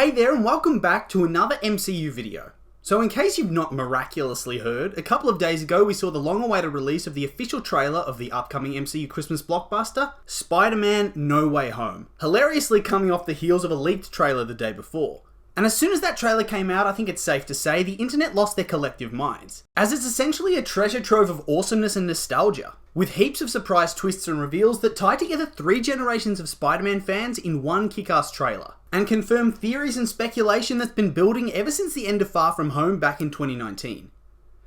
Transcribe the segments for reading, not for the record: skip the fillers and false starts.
Hey there and welcome back to another MCU video. So in case you've not miraculously heard, a couple of days ago we saw the long-awaited release of the official trailer of the upcoming MCU Christmas blockbuster, Spider-Man No Way Home, hilariously coming off the heels of a leaked trailer the day before. And as soon as that trailer came out, I think it's safe to say the internet lost their collective minds, as it's essentially a treasure trove of awesomeness and nostalgia, with heaps of surprise twists and reveals that tie together 3 generations of Spider-Man fans in one kick-ass trailer, and confirm theories and speculation that's been building ever since the end of Far From Home back in 2019.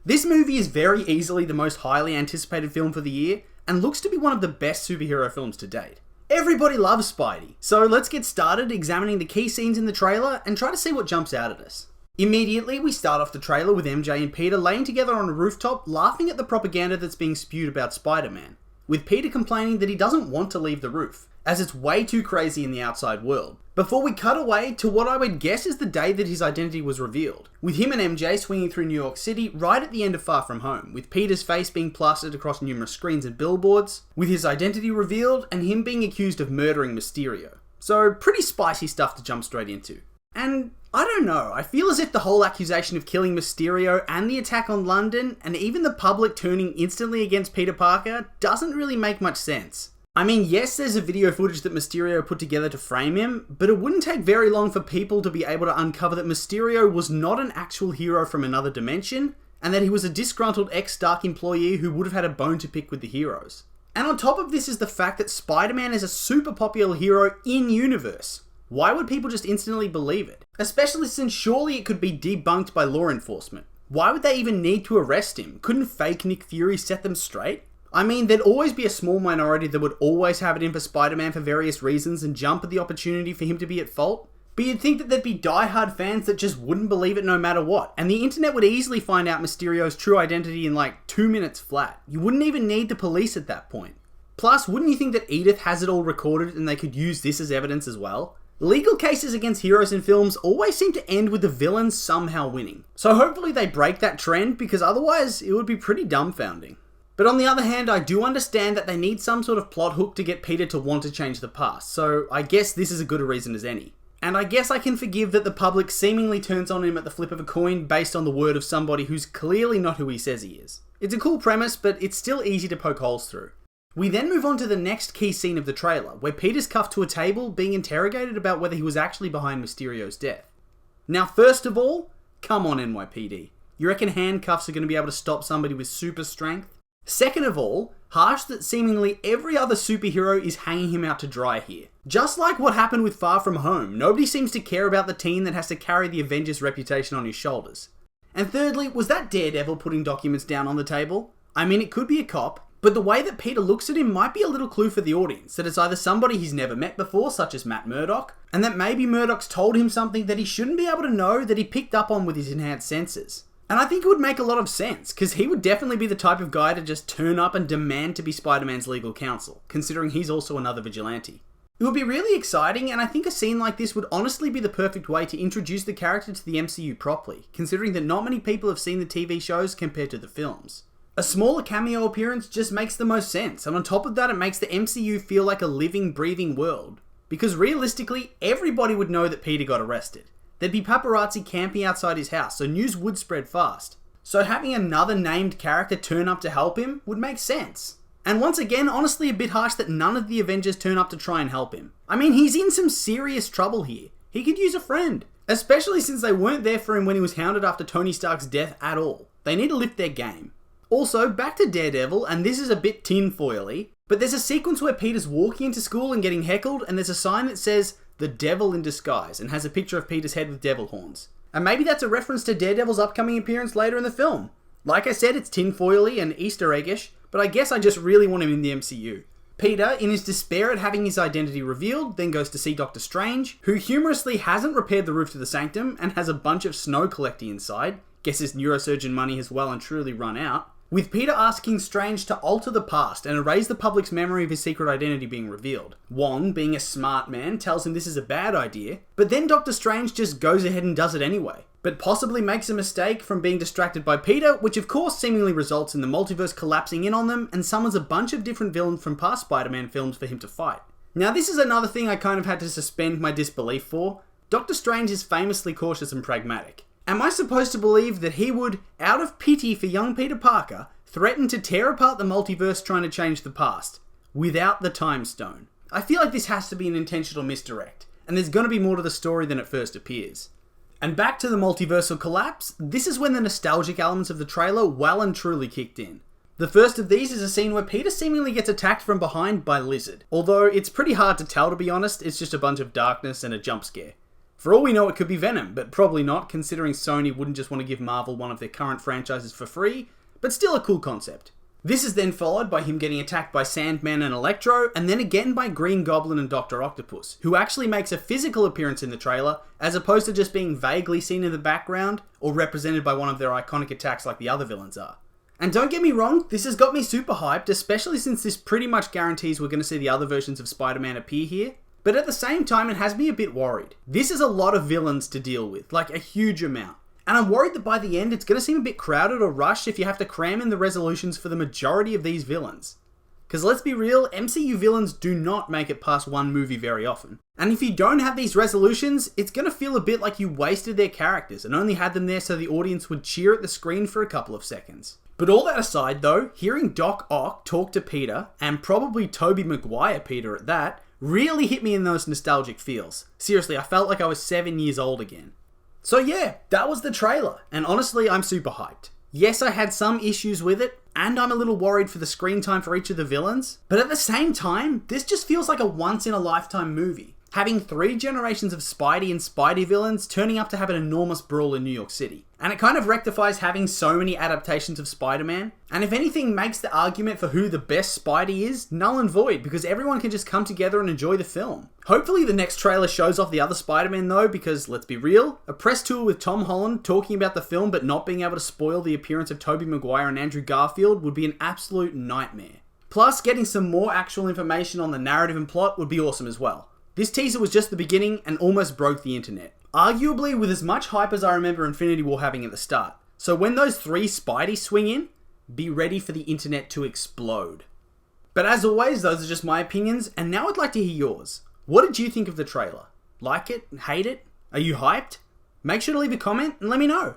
This movie is very easily the most highly anticipated film for the year, and looks to be one of the best superhero films to date. Everybody loves Spidey, so let's get started examining the key scenes in the trailer and try to see what jumps out at us. Immediately, we start off the trailer with MJ and Peter laying together on a rooftop laughing at the propaganda that's being spewed about Spider-Man, with Peter complaining that he doesn't want to leave the roof, as it's way too crazy in the outside world. Before we cut away to what I would guess is the day that his identity was revealed, with him and MJ swinging through New York City right at the end of Far From Home, with Peter's face being plastered across numerous screens and billboards, with his identity revealed and him being accused of murdering Mysterio. So pretty spicy stuff to jump straight into. And I don't know, I feel as if the whole accusation of killing Mysterio and the attack on London, and even the public turning instantly against Peter Parker, doesn't really make much sense. I mean, yes, there's a video footage that Mysterio put together to frame him, but it wouldn't take very long for people to be able to uncover that Mysterio was not an actual hero from another dimension, and that he was a disgruntled ex-Stark employee who would have had a bone to pick with the heroes. And on top of this is the fact that Spider-Man is a super popular hero in-universe. Why would people just instantly believe it? Especially since surely it could be debunked by law enforcement. Why would they even need to arrest him? Couldn't fake Nick Fury set them straight? I mean, there'd always be a small minority that would always have it in for Spider-Man for various reasons and jump at the opportunity for him to be at fault. But you'd think that there'd be die-hard fans that just wouldn't believe it no matter what, and the internet would easily find out Mysterio's true identity in like 2 minutes flat. You wouldn't even need the police at that point. Plus, wouldn't you think that Edith has it all recorded and they could use this as evidence as well? Legal cases against heroes in films always seem to end with the villains somehow winning. So hopefully they break that trend, because otherwise it would be pretty dumbfounding. But on the other hand, I do understand that they need some sort of plot hook to get Peter to want to change the past, so I guess this is as good a reason as any. And I guess I can forgive that the public seemingly turns on him at the flip of a coin based on the word of somebody who's clearly not who he says he is. It's a cool premise, but it's still easy to poke holes through. We then move on to the next key scene of the trailer, where Peter's cuffed to a table being interrogated about whether he was actually behind Mysterio's death. Now first of all, come on NYPD. You reckon handcuffs are going to be able to stop somebody with super strength? Second of all, harsh that seemingly every other superhero is hanging him out to dry here. Just like what happened with Far From Home, nobody seems to care about the teen that has to carry the Avengers' reputation on his shoulders. And thirdly, was that Daredevil putting documents down on the table? I mean, it could be a cop, but the way that Peter looks at him might be a little clue for the audience, that it's either somebody he's never met before, such as Matt Murdock, and that maybe Murdock's told him something that he shouldn't be able to know that he picked up on with his enhanced senses. And I think it would make a lot of sense, because he would definitely be the type of guy to just turn up and demand to be Spider-Man's legal counsel, considering he's also another vigilante. It would be really exciting, and I think a scene like this would honestly be the perfect way to introduce the character to the MCU properly, considering that not many people have seen the TV shows compared to the films. A smaller cameo appearance just makes the most sense, and on top of that it makes the MCU feel like a living, breathing world. Because realistically, everybody would know that Peter got arrested. There'd be paparazzi camping outside his house, so news would spread fast. So having another named character turn up to help him would make sense. And once again, honestly a bit harsh that none of the Avengers turn up to try and help him. I mean, he's in some serious trouble here. He could use a friend. Especially since they weren't there for him when he was hounded after Tony Stark's death at all. They need to lift their game. Also, back to Daredevil, and this is a bit tinfoily, but there's a sequence where Peter's walking into school and getting heckled, and there's a sign that says, "The Devil in Disguise," and has a picture of Peter's head with devil horns. And maybe that's a reference to Daredevil's upcoming appearance later in the film. Like I said, it's tinfoily and Easter eggish, but I guess I just really want him in the MCU. Peter, in his despair at having his identity revealed, then goes to see Doctor Strange, who humorously hasn't repaired the roof to the Sanctum and has a bunch of snow collecting inside. Guess his neurosurgeon money has well and truly run out. With Peter asking Strange to alter the past and erase the public's memory of his secret identity being revealed. Wong, being a smart man, tells him this is a bad idea, but then Doctor Strange just goes ahead and does it anyway. But possibly makes a mistake from being distracted by Peter, which of course seemingly results in the multiverse collapsing in on them and summons a bunch of different villains from past Spider-Man films for him to fight. Now this is another thing I kind of had to suspend my disbelief for. Doctor Strange is famously cautious and pragmatic. Am I supposed to believe that he would, out of pity for young Peter Parker, threaten to tear apart the multiverse trying to change the past, without the Time Stone? I feel like this has to be an intentional misdirect, and there's going to be more to the story than it first appears. And back to the multiversal collapse, this is when the nostalgic elements of the trailer well and truly kicked in. The first of these is a scene where Peter seemingly gets attacked from behind by Lizard. Although it's pretty hard to tell, to be honest, it's just a bunch of darkness and a jump scare. For all we know, it could be Venom, but probably not, considering Sony wouldn't just want to give Marvel one of their current franchises for free, but still a cool concept. This is then followed by him getting attacked by Sandman and Electro, and then again by Green Goblin and Dr. Octopus, who actually makes a physical appearance in the trailer, as opposed to just being vaguely seen in the background, or represented by one of their iconic attacks like the other villains are. And don't get me wrong, this has got me super hyped, especially since this pretty much guarantees we're going to see the other versions of Spider-Man appear here. But at the same time, it has me a bit worried. This is a lot of villains to deal with, like a huge amount. And I'm worried that by the end, it's going to seem a bit crowded or rushed if you have to cram in the resolutions for the majority of these villains. Because let's be real, MCU villains do not make it past one movie very often. And if you don't have these resolutions, it's going to feel a bit like you wasted their characters and only had them there so the audience would cheer at the screen for a couple of seconds. But all that aside though, hearing Doc Ock talk to Peter, and probably Tobey Maguire Peter at that, really hit me in those nostalgic feels. Seriously, I felt like I was 7 years old again. So yeah, that was the trailer, and honestly, I'm super hyped. Yes, I had some issues with it, and I'm a little worried for the screen time for each of the villains, but at the same time, this just feels like a once-in-a-lifetime movie. Having 3 generations of Spidey and Spidey villains turning up to have an enormous brawl in New York City. And it kind of rectifies having so many adaptations of Spider-Man, and if anything makes the argument for who the best Spidey is null and void, because everyone can just come together and enjoy the film. Hopefully the next trailer shows off the other Spider-Man though, because let's be real, a press tour with Tom Holland talking about the film but not being able to spoil the appearance of Tobey Maguire and Andrew Garfield would be an absolute nightmare. Plus, getting some more actual information on the narrative and plot would be awesome as well. This teaser was just the beginning and almost broke the internet. Arguably with as much hype as I remember Infinity War having at the start. So when those 3 Spideys swing in, be ready for the internet to explode. But as always, those are just my opinions, and now I'd like to hear yours. What did you think of the trailer? Like it? Hate it? Are you hyped? Make sure to leave a comment and let me know.